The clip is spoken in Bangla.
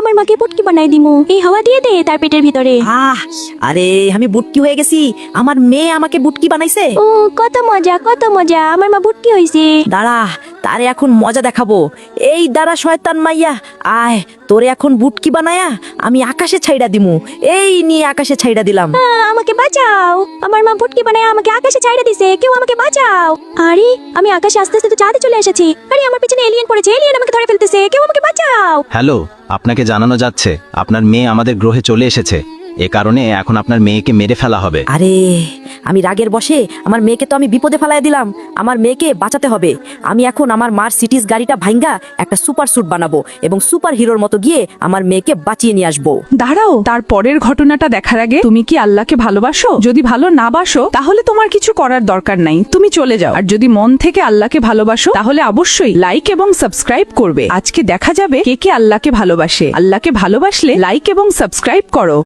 আমার মাকে পুটকি বানাই দিমু। এই হাওয়া দিয়ে দে তার পেটের ভিতরে। আরে আমি বুটকি হয়ে গেছি, আমার মেয়ে আমাকে বুটকি বানাইছে। ও কত মজা কত মজা, আমার মা বুটকি হইছে। দাঁড়া, তারে এখন মজা দেখাবো। এই দাঁড়া শয়তান মাইয়া, আয় তোরে এখন বুটকি বানায়া আমি আকাশে ছাইড়া দিমু। এই নিয়ে আকাশে ছাইড়া দিলাম। আমাকে বাঁচাও, আমার মা পুটকি বানায় আমাকে আকাশে ছাইড়া দিছে, কেউ আমাকে বাঁচাও। আরে আমি আকাশে আস্তে আস্তে তো চাঁদে চলে এসেছি। আরে আমার পিছনে এলিয়েন পড়েছে, এলিয়েন আমাকে ধরে ফেলতেছে, কেউ আমাকে বাঁচাও। হ্যালো, আপনাকে জানানো যাচ্ছে আপনার মেয়ে আমাদের গ্রহে চলে এসেছে। এ কারণে এখন আপনার মেয়েকে মেরে ফেলা হবে। আরে আমি রাগের বশে আমার মেয়েকে তো আমি বিপদে ফেলায় দিলাম। আমার মেয়েকে বাঁচাতে হবে। আমি এখন আমার মার্সিডিজ গাড়িটা ভাঙ্গা একটা সুপার স্যুট বানাবো এবং সুপার হিরোর মতো গিয়ে আমার মেয়েকে বাঁচিয়ে নিয়ে আসবো। দাঁড়াও, তার পরের ঘটনাটা দেখার আগে তুমি কি আল্লাহকে ভালোবাসো? যদি ভালো না বাসো তাহলে তোমার কিছু করার দরকার নাই, তুমি চলে যাও। আর যদি মন থেকে আল্লাহকে ভালোবাসো তাহলে অবশ্যই লাইক এবং সাবস্ক্রাইব করবে। আজকে দেখা যাবে কে কে আল্লাহকে ভালোবাসে। আল্লাহকে ভালোবাসলে লাইক এবং সাবস্ক্রাইব করো।